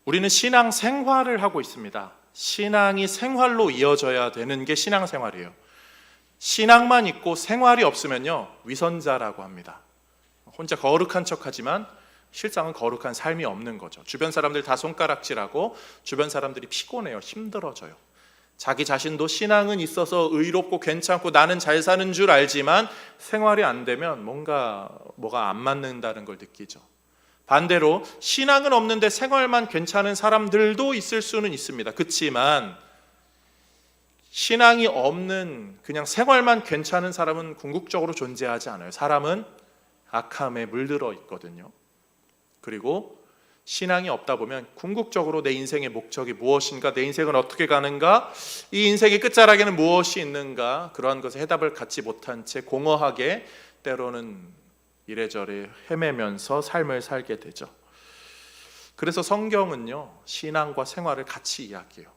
우리는 신앙 생활을 하고 있습니다. 신앙이 생활로 이어져야 되는 게 신앙 생활이에요. 신앙만 있고 생활이 없으면요, 위선자라고 합니다. 혼자 거룩한 척하지만 실상은 거룩한 삶이 없는 거죠. 주변 사람들 다 손가락질하고 주변 사람들이 피곤해요. 힘들어져요. 자기 자신도 신앙은 있어서 의롭고 괜찮고 나는 잘 사는 줄 알지만 생활이 안 되면 뭐가 안 맞는다는 걸 느끼죠. 반대로 신앙은 없는데 생활만 괜찮은 사람들도 있을 수는 있습니다. 그렇지만 신앙이 없는 그냥 생활만 괜찮은 사람은 궁극적으로 존재하지 않아요. 사람은 악함에 물들어 있거든요. 그리고 신앙이 없다 보면 궁극적으로 내 인생의 목적이 무엇인가, 내 인생은 어떻게 가는가, 이 인생의 끝자락에는 무엇이 있는가, 그러한 것에 해답을 갖지 못한 채 공허하게 때로는 이래저래 헤매면서 삶을 살게 되죠. 그래서 성경은요, 신앙과 생활을 같이 이야기해요.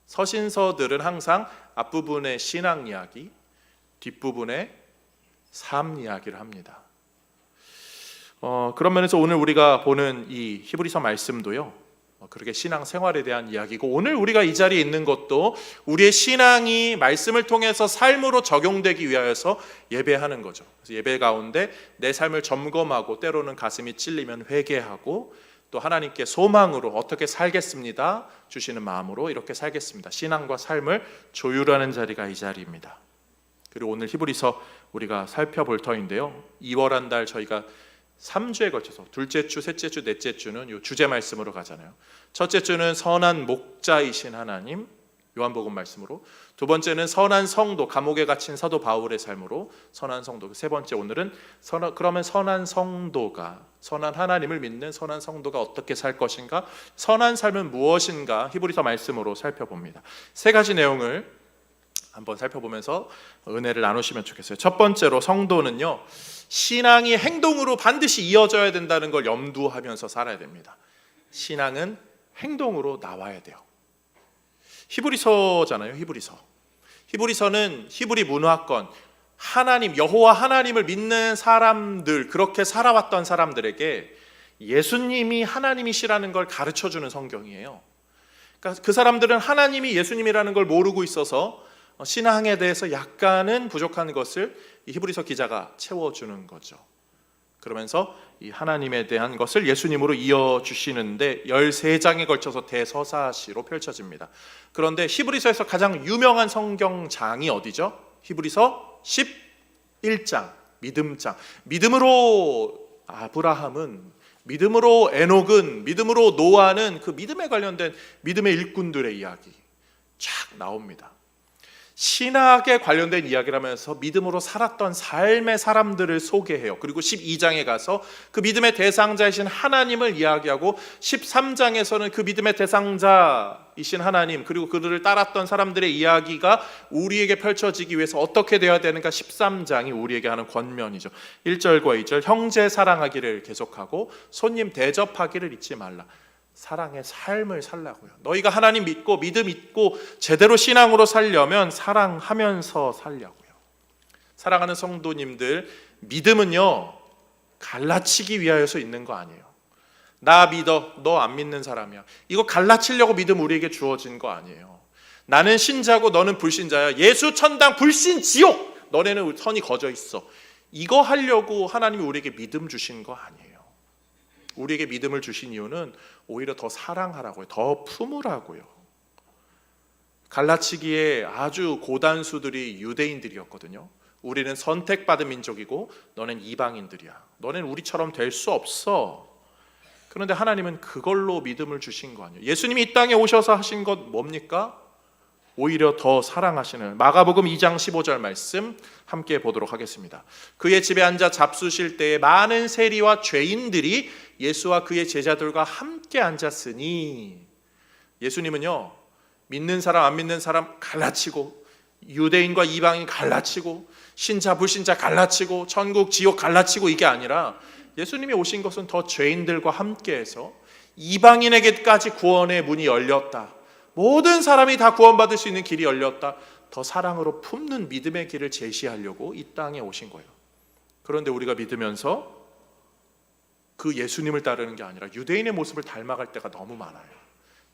서신서들은 항상 앞부분에 신앙 이야기, 뒷부분에 삶 이야기를 합니다. 그런 면에서 오늘 우리가 보는 이 히브리서 말씀도요, 그렇게 신앙 생활에 대한 이야기고, 오늘 우리가 이 자리에 있는 것도 우리의 신앙이 말씀을 통해서 삶으로 적용되기 위하여서 예배하는 거죠. 그래서 예배 가운데 내 삶을 점검하고 때로는 가슴이 찔리면 회개하고 또 하나님께 소망으로 어떻게 살겠습니다 주시는 마음으로 이렇게 살겠습니다. 신앙과 삶을 조율하는 자리가 이 자리입니다. 그리고 오늘 히브리서 우리가 살펴볼 터인데요, 2월 한 달 저희가 3주에 걸쳐서 둘째 주, 셋째 주, 넷째 주는 이 주제 말씀으로 가잖아요. 첫째 주는 선한 목자이신 하나님, 요한복음 말씀으로. 두 번째는 선한 성도, 감옥에 갇힌 사도 바울의 삶으로 선한 성도. 세 번째 오늘은 그러면 선한 성도가, 선한 하나님을 믿는 선한 성도가 어떻게 살 것인가, 선한 삶은 무엇인가 히브리서 말씀으로 살펴봅니다. 세 가지 내용을 한번 살펴보면서 은혜를 나누시면 좋겠어요. 첫 번째로 성도는요, 신앙이 행동으로 반드시 이어져야 된다는 걸 염두하면서 살아야 됩니다. 신앙은 행동으로 나와야 돼요. 히브리서잖아요. 히브리서는 히브리 문화권, 하나님, 여호와 하나님을 믿는 사람들, 그렇게 살아왔던 사람들에게 예수님이 하나님이시라는 걸 가르쳐주는 성경이에요. 그러니까 그 사람들은 하나님이 예수님이라는 걸 모르고 있어서 신앙에 대해서 약간은 부족한 것을 이 히브리서 기자가 채워주는 거죠. 그러면서 이 하나님에 대한 것을 예수님으로 이어주시는데 13장에 걸쳐서 대서사시로 펼쳐집니다. 그런데 히브리서에서 가장 유명한 성경장이 어디죠? 히브리서 11장, 믿음장. 믿음으로 아브라함은, 믿음으로 에녹은, 믿음으로 노아는, 그 믿음에 관련된 믿음의 일꾼들의 이야기 쫙 나옵니다. 신학에 관련된 이야기를 하면서 믿음으로 살았던 삶의 사람들을 소개해요. 그리고 12장에 가서 그 믿음의 대상자이신 하나님을 이야기하고, 13장에서는 그 믿음의 대상자이신 하나님 그리고 그들을 따랐던 사람들의 이야기가 우리에게 펼쳐지기 위해서 어떻게 되어야 되는가, 13장이 우리에게 하는 권면이죠. 1절과 2절, 형제 사랑하기를 계속하고 손님 대접하기를 잊지 말라. 사랑의 삶을 살라고요. 너희가 하나님 믿고 믿음 있고 제대로 신앙으로 살려면 사랑하면서 살려고요. 사랑하는 성도님들, 믿음은요, 갈라치기 위하여서 있는 거 아니에요. 나 믿어, 너 안 믿는 사람이야, 이거 갈라치려고 믿음 우리에게 주어진 거 아니에요. 나는 신자고 너는 불신자야, 예수 천당 불신 지옥, 너네는 선이 거저 있어, 이거 하려고 하나님이 우리에게 믿음 주신 거 아니에요. 우리에게 믿음을 주신 이유는 오히려 더 사랑하라고요. 더 품으라고요. 갈라치기에 아주 고단수들이 유대인들이었거든요. 우리는 선택받은 민족이고 너는 이방인들이야, 너는 우리처럼 될 수 없어. 그런데 하나님은 그걸로 믿음을 주신 거 아니에요. 예수님이 이 땅에 오셔서 하신 것 뭡니까? 오히려 더 사랑하시는, 마가복음 2장 15절 말씀 함께 보도록 하겠습니다. 그의 집에 앉아 잡수실 때에 많은 세리와 죄인들이 예수와 그의 제자들과 함께 앉았으니, 예수님은요, 믿는 사람 안 믿는 사람 갈라치고, 유대인과 이방인 갈라치고, 신자 불신자 갈라치고, 천국 지옥 갈라치고, 이게 아니라 예수님이 오신 것은 더 죄인들과 함께해서 이방인에게까지 구원의 문이 열렸다, 모든 사람이 다 구원받을 수 있는 길이 열렸다, 더 사랑으로 품는 믿음의 길을 제시하려고 이 땅에 오신 거예요. 그런데 우리가 믿으면서 그 예수님을 따르는 게 아니라 유대인의 모습을 닮아갈 때가 너무 많아요.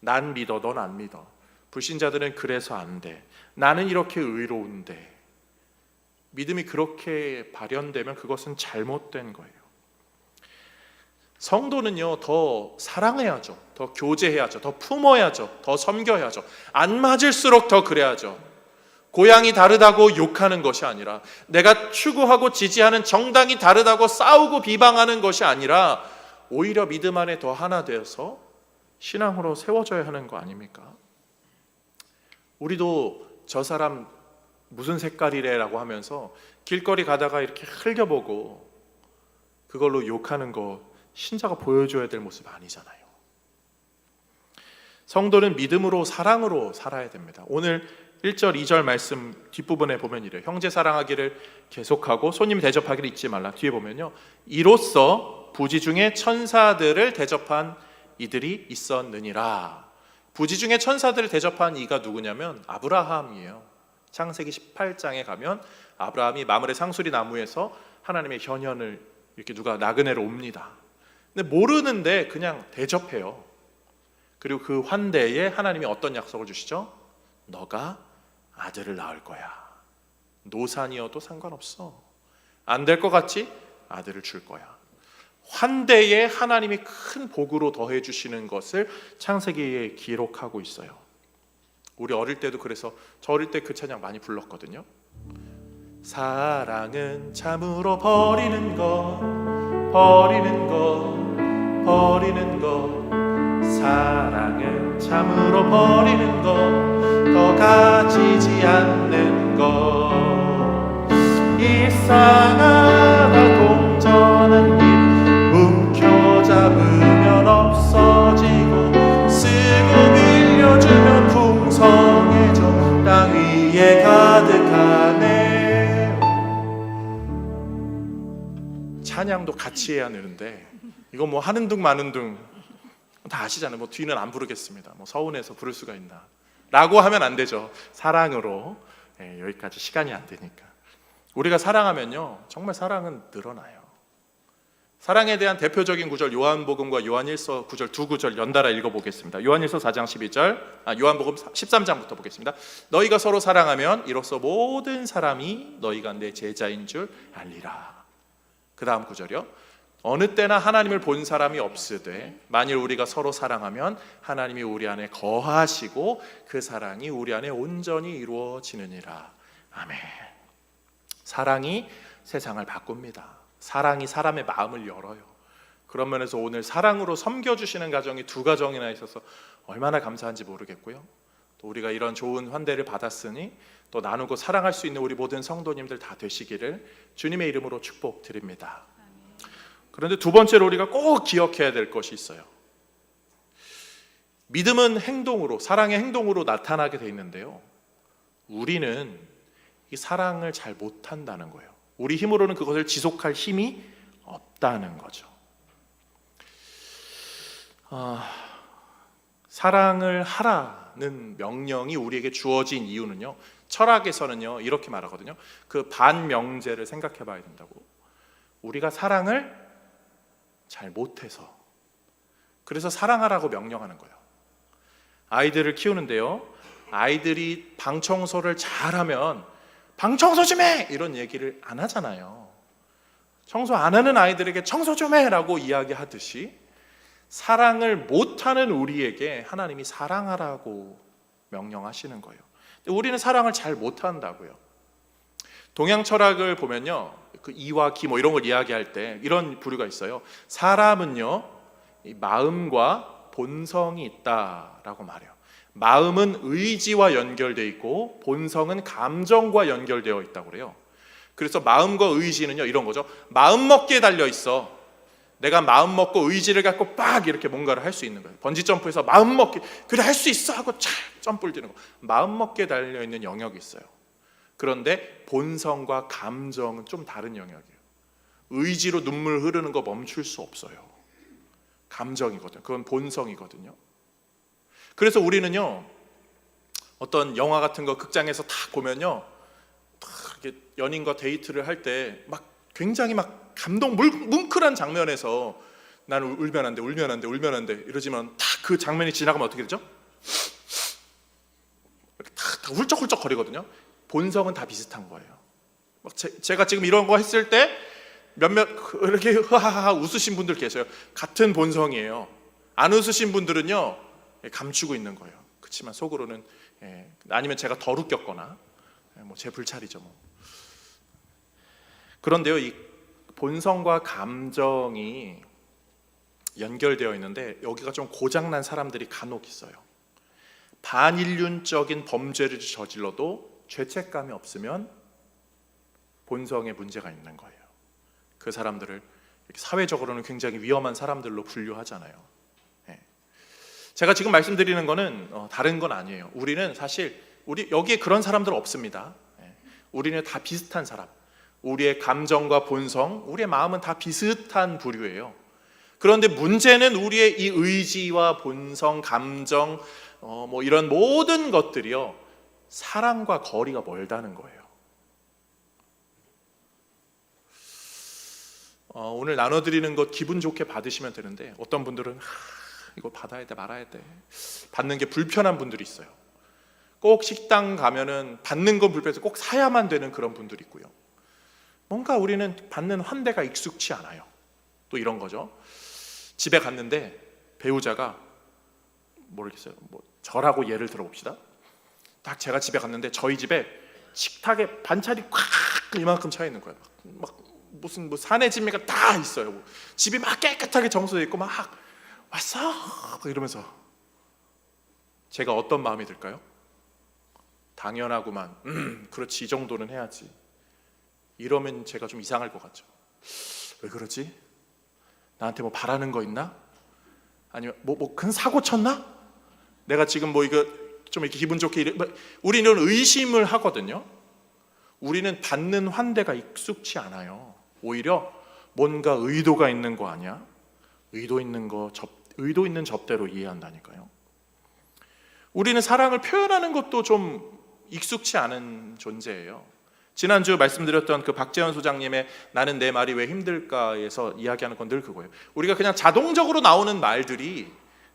난 믿어, 넌 안 믿어. 불신자들은 그래서 안 돼. 나는 이렇게 의로운데. 믿음이 그렇게 발현되면 그것은 잘못된 거예요. 성도는요, 더 사랑해야죠. 더 교제해야죠. 더 품어야죠. 더 섬겨야죠. 안 맞을수록 더 그래야죠. 고향이 다르다고 욕하는 것이 아니라, 내가 추구하고 지지하는 정당이 다르다고 싸우고 비방하는 것이 아니라, 오히려 믿음 안에 더 하나 되어서 신앙으로 세워져야 하는 거 아닙니까? 우리도 저 사람 무슨 색깔이래라고 하면서 길거리 가다가 이렇게 흘겨보고 그걸로 욕하는 거 신자가 보여줘야 될 모습 아니잖아요. 성도는 믿음으로 사랑으로 살아야 됩니다. 오늘 1절 2절 말씀 뒷부분에 보면 이래요. 형제 사랑하기를 계속하고 손님 대접하기를 잊지 말라. 뒤에 보면요, 이로써 부지 중에 천사들을 대접한 이들이 있었느니라. 부지 중에 천사들을 대접한 이가 누구냐면 아브라함이에요. 창세기 18장에 가면 아브라함이 마므레 상수리 나무에서 하나님의 현현을 이렇게 누가 나그네로 옵니다. 근데 모르는데 그냥 대접해요. 그리고 그 환대에 하나님이 어떤 약속을 주시죠? 너가 아들을 낳을 거야. 노산이어도 상관없어. 안 될 것 같지? 아들을 줄 거야. 환대에 하나님이 큰 복으로 더해 주시는 것을 창세기에 기록하고 있어요. 우리 어릴 때도 그래서 저 어릴 때 그 찬양 많이 불렀거든요. 사랑은 참으로 버리는 것, 버리는 것, 버리는 것. 사랑은 참으로 버리는 것, 더 가지지 않는 것. 일상하다 동전한 입 움켜잡으면 없어지고, 쓰고 빌려주면 풍성해져 땅 위에 가득하네. 찬양도 같이 해야 되는데 이거 뭐 하는 둥 마는 둥 다 아시잖아요. 뭐 뒤는 안 부르겠습니다. 뭐 서운해서 부를 수가 있나 라고 하면 안 되죠. 사랑으로. 여기까지 시간이 안 되니까. 우리가 사랑하면요, 정말 사랑은 늘어나요. 사랑에 대한 대표적인 구절, 요한복음과 요한일서 구절, 두 구절 연달아 읽어보겠습니다. 요한일서 4장 12절, 요한복음 13장부터 보겠습니다. 너희가 서로 사랑하면 이로써 모든 사람이 너희가 내 제자인 줄 알리라. 그 다음 구절이요, 어느 때나 하나님을 본 사람이 없으되 만일 우리가 서로 사랑하면 하나님이 우리 안에 거하시고 그 사랑이 우리 안에 온전히 이루어지느니라. 아멘. 사랑이 세상을 바꿉니다. 사랑이 사람의 마음을 열어요. 그런 면에서 오늘 사랑으로 섬겨주시는 가정이 두 가정이나 있어서 얼마나 감사한지 모르겠고요. 또 우리가 이런 좋은 환대를 받았으니 또 나누고 사랑할 수 있는 우리 모든 성도님들 다 되시기를 주님의 이름으로 축복드립니다. 그런데 두 번째로 우리가 꼭 기억해야 될 것이 있어요. 믿음은 행동으로, 사랑의 행동으로 나타나게 돼 있는데요, 우리는 이 사랑을 잘 못한다는 거예요. 우리 힘으로는 그것을 지속할 힘이 없다는 거죠. 사랑을 하라는 명령이 우리에게 주어진 이유는요, 철학에서는요 이렇게 말하거든요. 그 반명제를 생각해 봐야 된다고. 우리가 사랑을 잘 못해서, 그래서 사랑하라고 명령하는 거예요. 아이들을 키우는데요, 아이들이 방 청소를 잘하면 방 청소 좀 해! 이런 얘기를 안 하잖아요. 청소 안 하는 아이들에게 청소 좀 해라고 이야기하듯이 사랑을 못하는 우리에게 하나님이 사랑하라고 명령하시는 거예요. 근데 우리는 사랑을 잘 못한다고요. 동양 철학을 보면요, 그 이와 기 뭐 이런 걸 이야기할 때 이런 부류가 있어요. 사람은요, 이 마음과 본성이 있다라고 말해요. 마음은 의지와 연결되어 있고 본성은 감정과 연결되어 있다고 그래요. 그래서 마음과 의지는요 이런 거죠. 마음 먹기에 달려 있어. 내가 마음 먹고 의지를 갖고 빡 이렇게 뭔가를 할 수 있는 거예요. 번지 점프에서 마음 먹기, 그래 할 수 있어 하고 착 점프를 뛰는 거. 마음 먹기에 달려 있는 영역이 있어요. 그런데 본성과 감정은 좀 다른 영역이에요. 의지로 눈물 흐르는 거 멈출 수 없어요. 감정이거든요. 그건 본성이거든요. 그래서 우리는요, 어떤 영화 같은 거 극장에서 딱 보면요, 딱 이렇게 연인과 데이트를 할 때 막 굉장히 막 감동 뭉클한 장면에서 나는 울면 안 돼, 울면 안 돼, 울면 안 돼 이러지만 딱 그 장면이 지나가면 어떻게 되죠? 다 훌쩍훌쩍 거리거든요. 본성은 다 비슷한 거예요. 막 제가 지금 이런 거 했을 때 몇몇 이렇게 하하하 웃으신 분들 계세요. 같은 본성이에요. 안 웃으신 분들은요 감추고 있는 거예요. 그렇지만 속으로는 아니면 제가 덜 웃겼거나 뭐 제 불찰이죠. 뭐. 그런데요, 이 본성과 감정이 연결되어 있는데 여기가 좀 고장난 사람들이 간혹 있어요. 반인륜적인 범죄를 저질러도 죄책감이 없으면 본성에 문제가 있는 거예요. 그 사람들을 사회적으로는 굉장히 위험한 사람들로 분류하잖아요. 제가 지금 말씀드리는 거는 다른 건 아니에요. 우리는 사실 여기에 그런 사람들 없습니다. 우리는 다 비슷한 사람. 우리의 감정과 본성, 우리의 마음은 다 비슷한 부류예요. 그런데 문제는 우리의 이 의지와 본성, 감정, 뭐 이런 모든 것들이요 사랑과 거리가 멀다는 거예요. 오늘 나눠드리는 것 기분 좋게 받으시면 되는데 어떤 분들은 이거 받아야 돼 말아야 돼 받는 게 불편한 분들이 있어요. 꼭 식당 가면은 받는 건 불편해서 꼭 사야만 되는 그런 분들이 있고요. 뭔가 우리는 받는 환대가 익숙치 않아요. 또 이런 거죠. 집에 갔는데 배우자가 모르겠어요. 뭐 저라고 예를 들어봅시다. 딱 제가 집에 갔는데 저희 집에 식탁에 반찬이 꽉 이만큼 차 있는 거예요. 막 무슨 뭐 사내 진미가 다 있어요. 집이 막 깨끗하게 정돈되어 있고 막 왔어 막 이러면서 제가 어떤 마음이 들까요? 당연하구만. 그렇지 이 정도는 해야지. 이러면 제가 좀 이상할 것 같죠. 왜 그러지? 나한테 뭐 바라는 거 있나? 아니면 뭐 큰 사고 쳤나? 내가 지금 뭐 이거 좀 이렇게 기분 좋게 우리는 의심을 하거든요. 우리는 받는 환대가 익숙치 않아요. 오히려 뭔가 의도가 있는 거 아니야? 의도 있는 접대로 이해한다니까요. 우리는 사랑을 표현하는 것도 좀 익숙치 않은 존재예요. 지난주 말씀드렸던 그 박재현 소장님의 나는 내 말이 왜 힘들까에서 이야기하는 건 늘 그거예요. 우리가 그냥 자동적으로 나오는 말들이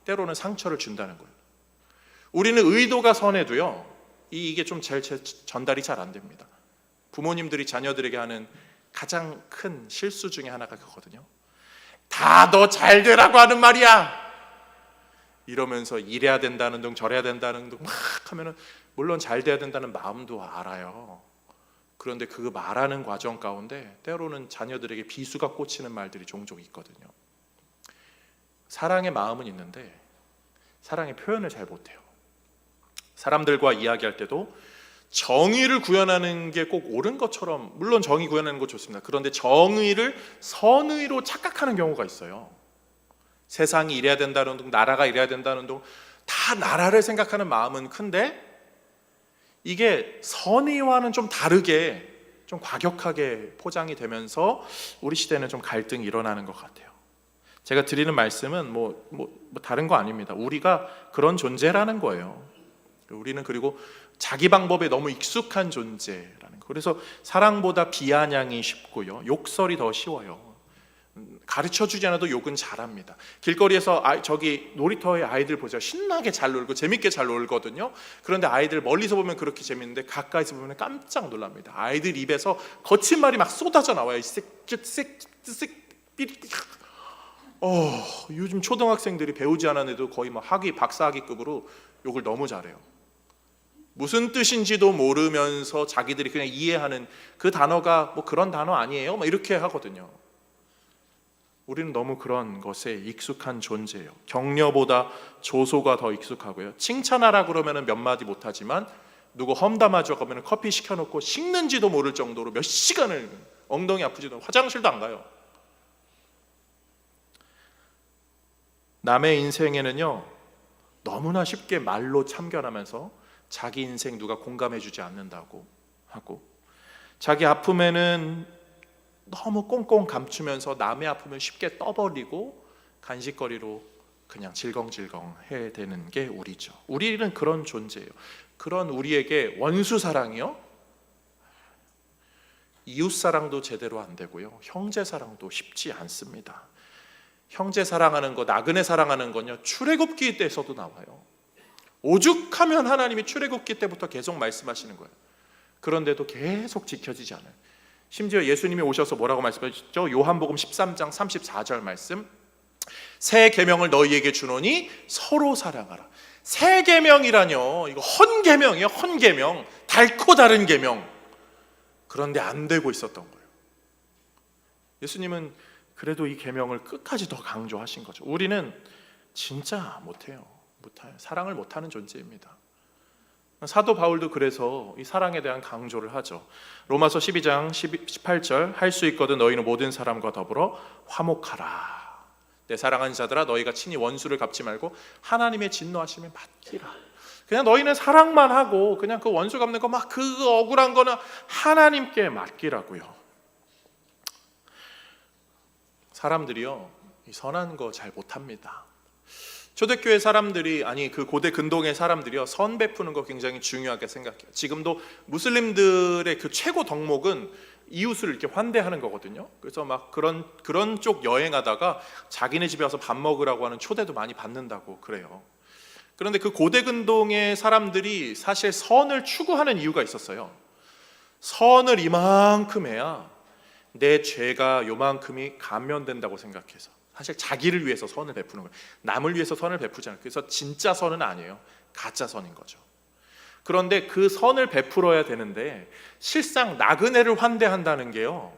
때로는 상처를 준다는 거예요. 우리는 의도가 선해도요 이게 좀 전달이 잘 안 됩니다. 부모님들이 자녀들에게 하는 가장 큰 실수 중에 하나가 그거거든요. 다 너 잘 되라고 하는 말이야 이러면서 이래야 된다는 둥 저래야 된다는 둥 막 하면은 물론 잘 돼야 된다는 마음도 알아요. 그런데 그 말하는 과정 가운데 때로는 자녀들에게 비수가 꽂히는 말들이 종종 있거든요. 사랑의 마음은 있는데 사랑의 표현을 잘 못해요. 사람들과 이야기할 때도 정의를 구현하는 게 꼭 옳은 것처럼, 물론 정의 구현하는 거 좋습니다. 그런데 정의를 선의로 착각하는 경우가 있어요. 세상이 이래야 된다는 둥, 나라가 이래야 된다는 둥, 다 나라를 생각하는 마음은 큰데 이게 선의와는 좀 다르게 좀 과격하게 포장이 되면서 우리 시대는 좀 갈등이 일어나는 것 같아요. 제가 드리는 말씀은 뭐 다른 거 아닙니다. 우리가 그런 존재라는 거예요. 우리는 그리고 자기 방법에 너무 익숙한 존재라는 거. 그래서 사랑보다 비아냥이 쉽고요, 욕설이 더 쉬워요. 가르쳐주지 않아도 욕은 잘합니다. 길거리에서 저기 놀이터에 아이들 보세요. 신나게 잘 놀고 재밌게 잘 놀거든요. 그런데 아이들 멀리서 보면 그렇게 재밌는데 가까이서 보면 깜짝 놀랍니다. 아이들 입에서 거친 말이 막 쏟아져 나와요. 요즘 초등학생들이 배우지 않았는데도 거의 막 학위 박사학위급으로 욕을 너무 잘해요. 무슨 뜻인지도 모르면서 자기들이 그냥 이해하는 그 단어가 뭐 그런 단어 아니에요? 막 이렇게 하거든요. 우리는 너무 그런 것에 익숙한 존재예요. 격려보다 조소가 더 익숙하고요. 칭찬하라 그러면 몇 마디 못하지만 누구 험담하죠 그러면 커피 시켜놓고 식는지도 모를 정도로 몇 시간을 엉덩이 아프지도 화장실도 안 가요. 남의 인생에는요 너무나 쉽게 말로 참견하면서 자기 인생 누가 공감해주지 않는다고 하고, 자기 아픔에는 너무 꽁꽁 감추면서 남의 아픔을 쉽게 떠버리고 간식거리로 그냥 질겅질겅 해야 되는 게 우리죠. 우리는 그런 존재예요. 그런 우리에게 원수 사랑이요, 이웃 사랑도 제대로 안 되고요, 형제 사랑도 쉽지 않습니다. 형제 사랑하는 거, 나그네 사랑하는 건요, 출애굽기 때에서도 나와요. 오죽하면 하나님이 출애굽기 때부터 계속 말씀하시는 거예요. 그런데도 계속 지켜지지 않아요. 심지어 예수님이 오셔서 뭐라고 말씀하셨죠? 요한복음 13장 34절 말씀, 새 계명을 너희에게 주노니 서로 사랑하라. 새 계명이라뇨, 이거 헌계명이에요. 헌계명, 달코 다른 계명. 그런데 안 되고 있었던 거예요. 예수님은 그래도 이 계명을 끝까지 더 강조하신 거죠. 우리는 진짜 못해요. 사랑을 못하는 존재입니다. 사도 바울도 그래서 이 사랑에 대한 강조를 하죠. 로마서 12장 18절, 할 수 있거든 너희는 모든 사람과 더불어 화목하라. 내 사랑하는 자들아, 너희가 친히 원수를 갚지 말고 하나님의 진노하심에 맡기라. 그냥 너희는 사랑만 하고 그냥 그 원수 갚는 거 막 그 억울한 거는 하나님께 맡기라고요. 사람들이요, 이 선한 거 잘 못합니다. 초대교회 사람들이, 아니 그 고대 근동의 사람들이요, 선 베푸는 거 굉장히 중요하게 생각해요. 지금도 무슬림들의 그 최고 덕목은 이웃을 이렇게 환대하는 거거든요. 그래서 막 그런 쪽 여행하다가 자기네 집에 와서 밥 먹으라고 하는 초대도 많이 받는다고 그래요. 그런데 그 고대 근동의 사람들이 사실 선을 추구하는 이유가 있었어요. 선을 이만큼 해야 내 죄가 요만큼이 감면된다고 생각해서, 사실 자기를 위해서 선을 베푸는 거예요. 남을 위해서 선을 베푸지 않아요. 그래서 진짜 선은 아니에요. 가짜 선인 거죠. 그런데 그 선을 베풀어야 되는데 실상 나그네를 환대한다는 게요,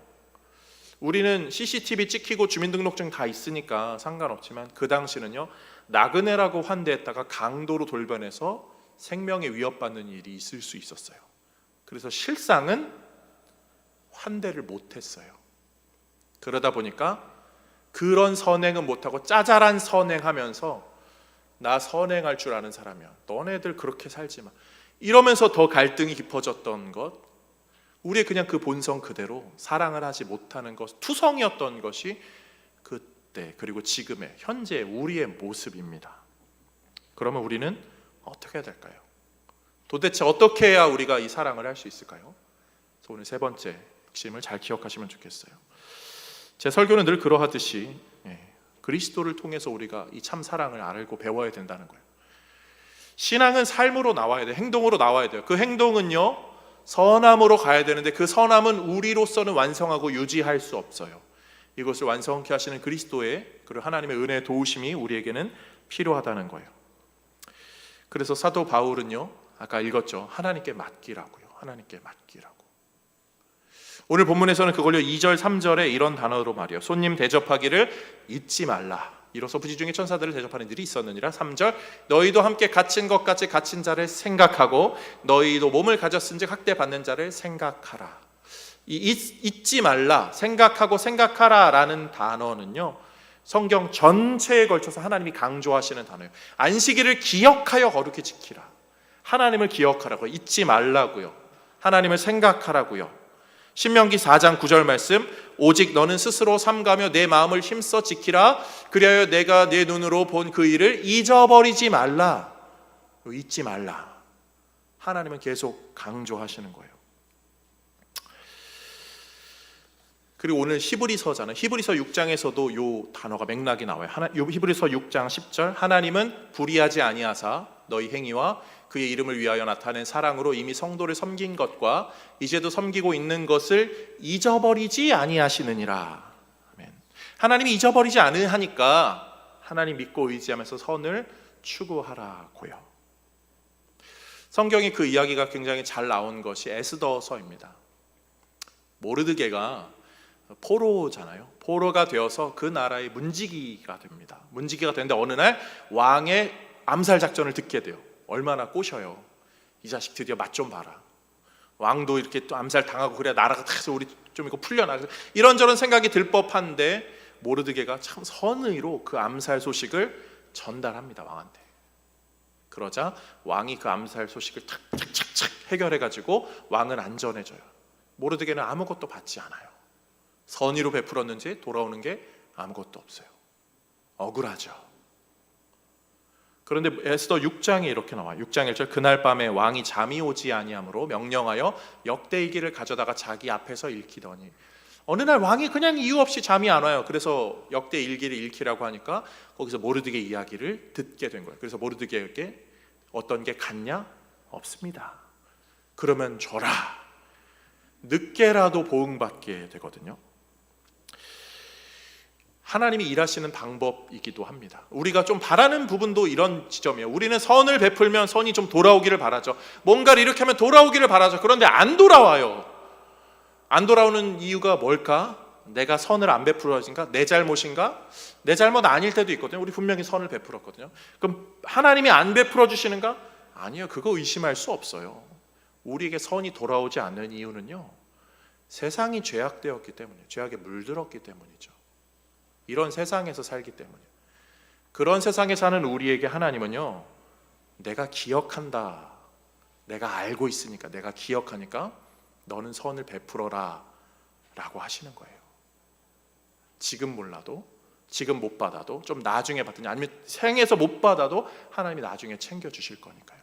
우리는 CCTV 찍히고 주민등록증 다 있으니까 상관없지만 그 당시는요, 나그네라고 환대했다가 강도로 돌변해서 생명에 위협받는 일이 있을 수 있었어요. 그래서 실상은 환대를 못했어요. 그러다 보니까 그런 선행은 못하고 짜잘한 선행하면서 나 선행할 줄 아는 사람이야, 너네들 그렇게 살지 마, 이러면서 더 갈등이 깊어졌던 것, 우리의 그냥 그 본성 그대로 사랑을 하지 못하는 것, 투성이었던 것이 그때 그리고 지금의 현재 우리의 모습입니다. 그러면 우리는 어떻게 해야 될까요? 도대체 어떻게 해야 우리가 이 사랑을 할 수 있을까요? 그래서 오늘 세 번째 핵심을 잘 기억하시면 좋겠어요. 제 설교는 늘 그러하듯이 그리스도를 통해서 우리가 이 참 사랑을 알고 배워야 된다는 거예요. 신앙은 삶으로 나와야 돼요. 행동으로 나와야 돼요. 그 행동은요, 선함으로 가야 되는데 그 선함은 우리로서는 완성하고 유지할 수 없어요. 이것을 완성케 하시는 그리스도의, 그리고 하나님의 은혜의 도우심이 우리에게는 필요하다는 거예요. 그래서 사도 바울은요, 아까 읽었죠, 하나님께 맡기라고요. 하나님께 맡기라고. 오늘 본문에서는 그걸요 2절 3절에 이런 단어로 말이에요. 손님 대접하기를 잊지 말라. 이로써 부지 중에 천사들을 대접하는 일이 있었느니라. 3절, 너희도 함께 갇힌 것 같이 갇힌 자를 생각하고 너희도 몸을 가졌은즉 학대받는 자를 생각하라. 이 잊지 말라, 생각하고 생각하라 라는 단어는요, 성경 전체에 걸쳐서 하나님이 강조하시는 단어예요. 안식일을 기억하여 거룩히 지키라. 하나님을 기억하라고, 잊지 말라고요. 하나님을 생각하라고요. 신명기 4장 9절 말씀, 오직 너는 스스로 삼가며 내 마음을 힘써 지키라. 그리하여 내가 내 눈으로 본 그 일을 잊어버리지 말라. 잊지 말라. 하나님은 계속 강조하시는 거예요. 그리고 오늘 히브리서잖아요. 히브리서 6장에서도 요 단어가 맥락이 나와요. 히브리서 6장 10절, 하나님은 불의하지 아니하사 너희 행위와 그의 이름을 위하여 나타낸 사랑으로 이미 성도를 섬긴 것과 이제도 섬기고 있는 것을 잊어버리지 아니하시느니라. 아멘. 하나님이 잊어버리지 않으하니까 하나님 믿고 의지하면서 선을 추구하라고요. 성경에 그 이야기가 굉장히 잘 나온 것이 에스더서입니다. 모르드게가 포로잖아요. 포로가 되어서 그 나라의 문지기가 됩니다. 문지기가 되는데 어느 날 왕의 암살 작전을 듣게 돼요. 얼마나 꼬셔요. 이 자식 드디어 맛 좀 봐라. 왕도 이렇게 또 암살 당하고 그래야 나라가 다 우리 좀 이거 풀려나. 이런저런 생각이 들 법한데 모르드게가 참 선의로 그 암살 소식을 전달합니다, 왕한테. 그러자 왕이 그 암살 소식을 탁탁탁탁 해결해가지고 왕은 안전해져요. 모르드게는 아무것도 받지 않아요. 선의로 베풀었는지 돌아오는 게 아무것도 없어요. 억울하죠. 그런데 에스더 6장에 이렇게 나와요. 6장 1절, 그날 밤에 왕이 잠이 오지 아니하므로 명령하여 역대일기를 가져다가 자기 앞에서 읽히더니, 어느 날 왕이 그냥 이유 없이 잠이 안 와요. 그래서 역대 일기를 읽히라고 하니까 거기서 모르드게 이야기를 듣게 된 거예요. 그래서 모르드게에게 어떤 게 갔냐? 없습니다. 그러면 줘라. 늦게라도 보응받게 되거든요. 하나님이 일하시는 방법이기도 합니다. 우리가 좀 바라는 부분도 이런 지점이에요. 우리는 선을 베풀면 선이 좀 돌아오기를 바라죠. 뭔가를 이렇게 하면 돌아오기를 바라죠. 그런데 안 돌아와요. 안 돌아오는 이유가 뭘까? 내가 선을 안 베풀어진가? 내 잘못인가? 내 잘못 아닐 때도 있거든요. 우리 분명히 선을 베풀었거든요. 그럼 하나님이 안 베풀어 주시는가? 아니요. 그거 의심할 수 없어요. 우리에게 선이 돌아오지 않는 이유는요, 세상이 죄악되었기 때문이에요. 죄악에 물들었기 때문이죠. 이런 세상에서 살기 때문이에요. 그런 세상에 사는 우리에게 하나님은요, 내가 기억한다, 내가 알고 있으니까, 내가 기억하니까 너는 선을 베풀어라 라고 하시는 거예요. 지금 몰라도, 지금 못 받아도, 좀 나중에 받든지 아니면 생에서 못 받아도 하나님이 나중에 챙겨주실 거니까요.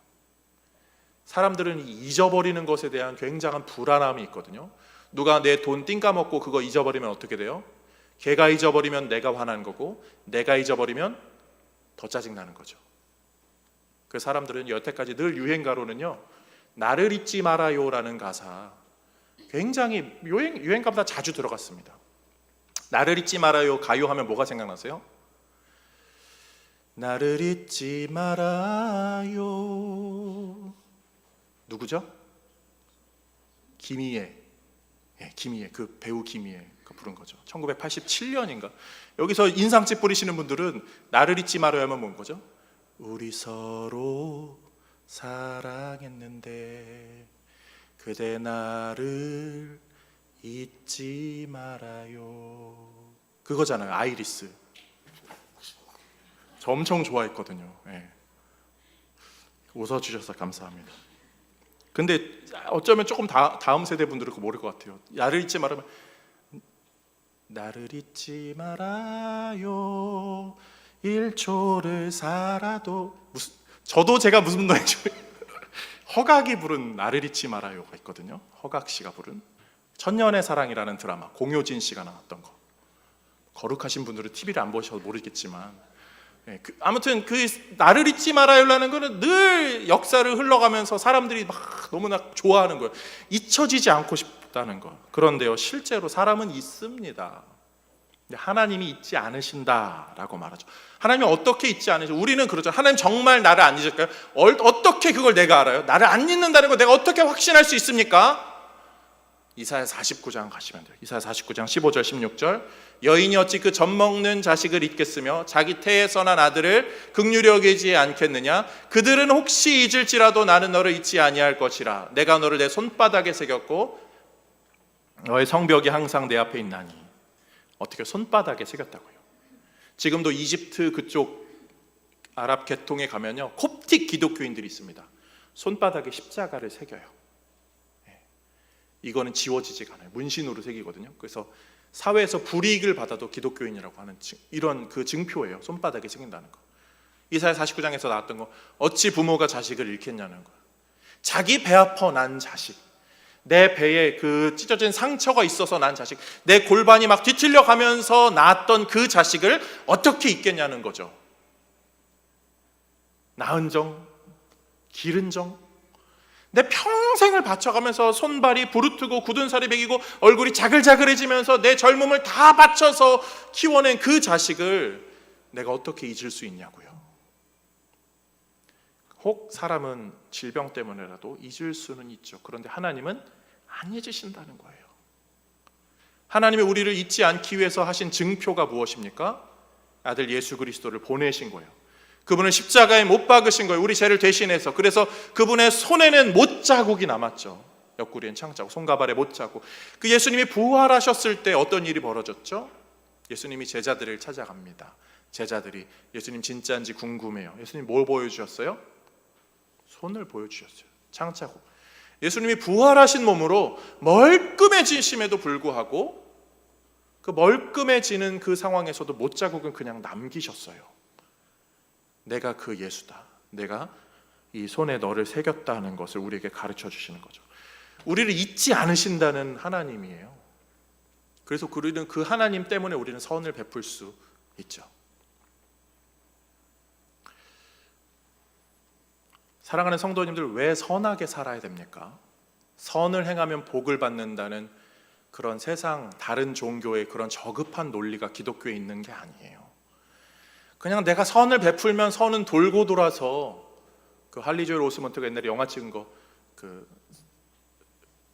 사람들은 잊어버리는 것에 대한 굉장한 불안함이 있거든요. 누가 내 돈 띵까먹고 그거 잊어버리면 어떻게 돼요? 걔가 잊어버리면 내가 화나는 거고, 내가 잊어버리면 더 짜증나는 거죠. 그 사람들은 여태까지 늘 유행가로는요, 나를 잊지 말아요 라는 가사, 굉장히 유행가보다 자주 들어갔습니다. 나를 잊지 말아요 가요 하면 뭐가 생각나세요? 나를 잊지 말아요. 누구죠? 김희애. 김희애, 그 배우 김희애가 부른 거죠. 1987년인가. 여기서 인상집 뿌리시는 분들은 나를 잊지 말아요 하면 뭔 거죠? 우리 서로 사랑했는데 그대 나를 잊지 말아요. 그거잖아요. 아이리스. 저 엄청 좋아했거든요. 웃어주셔서 감사합니다. 근데 어쩌면 조금 다음 세대 분들은 그거 모를 것 같아요. 나를 잊지 말아요. 나를 잊지 말아요. 1초를 살아도 저도 제가 무슨 노래인지 허각이 부른 나를 잊지 말아요가 있거든요. 허각 씨가 부른 천년의 사랑이라는 드라마, 공효진 씨가 나왔던 거. 거룩하신 분들은 TV를 안 보셔서 모르겠지만, 아무튼 그 나를 잊지 말아요라는 거는 늘 역사를 흘러가면서 사람들이 막 너무나 좋아하는 거예요. 잊혀지지 않고 싶다는 거. 그런데요, 실제로 사람은 잊습니다. 하나님이 잊지 않으신다라고 말하죠. 하나님이 어떻게 잊지 않으시죠? 우리는 그러죠. 하나님 정말 나를 안 잊을까요? 어떻게 그걸 내가 알아요? 나를 안 잊는다는 걸 내가 어떻게 확신할 수 있습니까? 이사야 49장 가시면 돼요. 이사야 49장 15절 16절. 여인이 어찌 그 젖먹는 자식을 잊겠으며 자기 태에서 난 아들을 긍휼히 여기지 않겠느냐? 그들은 혹시 잊을지라도 나는 너를 잊지 아니할 것이라. 내가 너를 내 손바닥에 새겼고 너의 성벽이 항상 내 앞에 있나니. 어떻게 손바닥에 새겼다고요? 지금도 이집트 그쪽 아랍 계통에 가면요, 콥틱 기독교인들이 있습니다. 손바닥에 십자가를 새겨요. 이거는 지워지지가 않아요. 문신으로 새기거든요. 그래서 사회에서 불이익을 받아도 기독교인이라고 하는 이런 그 증표예요. 손바닥에 새긴다는 거. 이사야 49장에서 나왔던 거, 어찌 부모가 자식을 잃겠냐는 거. 자기 배 아파 난 자식, 내 배에 그 찢어진 상처가 있어서 난 자식, 내 골반이 막 뒤틀려 가면서 낳았던 그 자식을 어떻게 잊겠냐는 거죠. 낳은 정, 기른 정, 내 평생을 바쳐가면서 손발이 부르트고 굳은 살이 배기고 얼굴이 자글자글해지면서 내 젊음을 다 바쳐서 키워낸 그 자식을 내가 어떻게 잊을 수 있냐고요. 혹 사람은 질병 때문에라도 잊을 수는 있죠. 그런데 하나님은 안 잊으신다는 거예요. 하나님이 우리를 잊지 않기 위해서 하신 증표가 무엇입니까? 아들 예수 그리스도를 보내신 거예요. 그분을 십자가에 못 박으신 거예요. 우리 죄를 대신해서. 그래서 그분의 손에는 못자국이 남았죠. 옆구리엔 창자국, 손가발에 못자국. 그 예수님이 부활하셨을 때 어떤 일이 벌어졌죠? 예수님이 제자들을 찾아갑니다. 제자들이 예수님 진짜인지 궁금해요. 예수님 뭘 보여주셨어요? 손을 보여주셨어요. 창자국. 예수님이 부활하신 몸으로 멀끔해지심에도 불구하고 그 멀끔해지는 그 상황에서도 못자국은 그냥 남기셨어요. 내가 그 예수다. 내가 이 손에 너를 새겼다는 것을 우리에게 가르쳐 주시는 거죠. 우리를 잊지 않으신다는 하나님이에요. 그래서 우리는 그 하나님 때문에 우리는 선을 베풀 수 있죠. 사랑하는 성도님들, 왜 선하게 살아야 됩니까? 선을 행하면 복을 받는다는 그런 세상 다른 종교의 그런 저급한 논리가 기독교에 있는 게 아니에요. 그냥 내가 선을 베풀면 선은 돌고 돌아서, 그 할리조엘 오스먼트가 옛날에 영화 찍은 거 그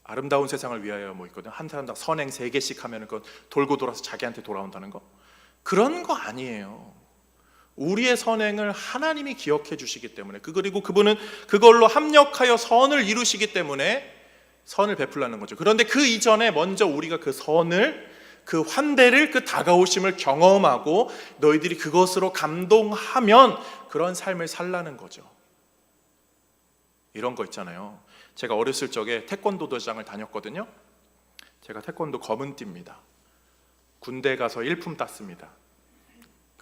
아름다운 세상을 위하여 뭐 있거든. 한 사람당 선행 3개씩 하면은 그 돌고 돌아서 자기한테 돌아온다는 거. 그런 거 아니에요. 우리의 선행을 하나님이 기억해 주시기 때문에, 그리고 그분은 그걸로 합력하여 선을 이루시기 때문에 선을 베풀라는 거죠. 그런데 그 이전에 먼저 우리가 그 선을, 그 환대를, 그 다가오심을 경험하고 너희들이 그것으로 감동하면 그런 삶을 살라는 거죠. 이런 거 있잖아요. 제가 어렸을 적에 태권도 도장을 다녔거든요. 제가 태권도 검은띠입니다. 군대 가서 일품 땄습니다.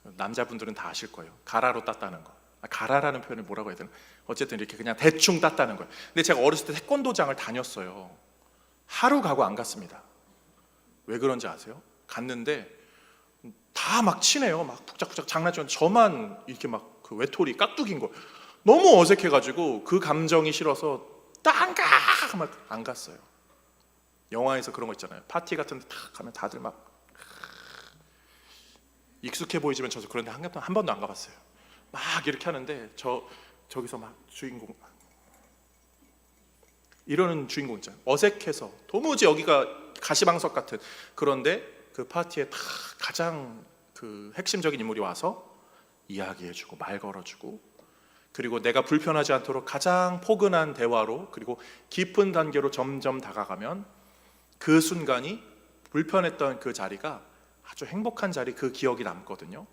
남자분들은 다 아실 거예요. 가라로 땄다는 거. 가라라는 표현을 뭐라고 해야 되나? 어쨌든 이렇게 그냥 대충 땄다는 거예요. 근데 제가 어렸을 때 태권도장을 다녔어요. 하루 가고 안 갔습니다. 왜 그런지 아세요? 갔는데 다 막 치네요. 막 북적북적 장난치면 저만 이렇게 막 그 외톨이 깍두기인 거예요. 너무 어색해가지고 그 감정이 싫어서 안 가! 막 안 갔어요. 영화에서 그런 거 있잖아요. 파티 같은 데 탁 가면 다들 막 익숙해 보이지만 저도 그런데 한 번도 안 가봤어요. 막 이렇게 하는데 저기서 막 주인공 이러는 주인공 있잖아요. 어색해서 도무지 여기가 가시방석 같은. 그런데 그 파티에 다 가장 그 핵심적인 인물이 와서 이야기해주고 말 걸어주고, 그리고 내가 불편하지 않도록 가장 포근한 대화로, 그리고 깊은 단계로 점점 다가가면 그 순간이, 불편했던 그 자리가 아주 행복한 자리, 그 기억이 남거든요.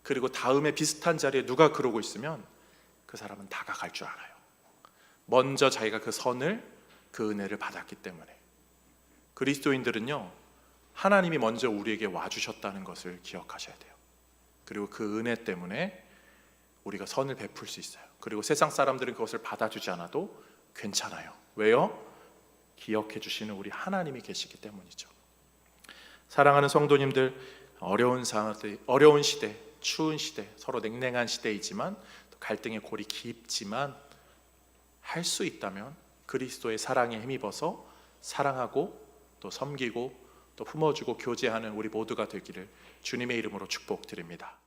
그리고 다음에 비슷한 자리에 누가 그러고 있으면 그 사람은 다가갈 줄 알아요. 먼저 자기가 그 선을, 그 은혜를 받았기 때문에. 그리스도인들은요, 하나님이 먼저 우리에게 와주셨다는 것을 기억하셔야 돼요. 그리고 그 은혜 때문에 우리가 선을 베풀 수 있어요. 그리고 세상 사람들은 그것을 받아주지 않아도 괜찮아요. 왜요? 기억해 주시는 우리 하나님이 계시기 때문이죠. 사랑하는 성도님들, 어려운 시대, 추운 시대, 서로 냉랭한 시대이지만 갈등의 골이 깊지만 할 수 있다면 그리스도의 사랑에 힘입어서 사랑하고 또 섬기고 또 품어주고 교제하는 우리 모두가 되기를 주님의 이름으로 축복드립니다.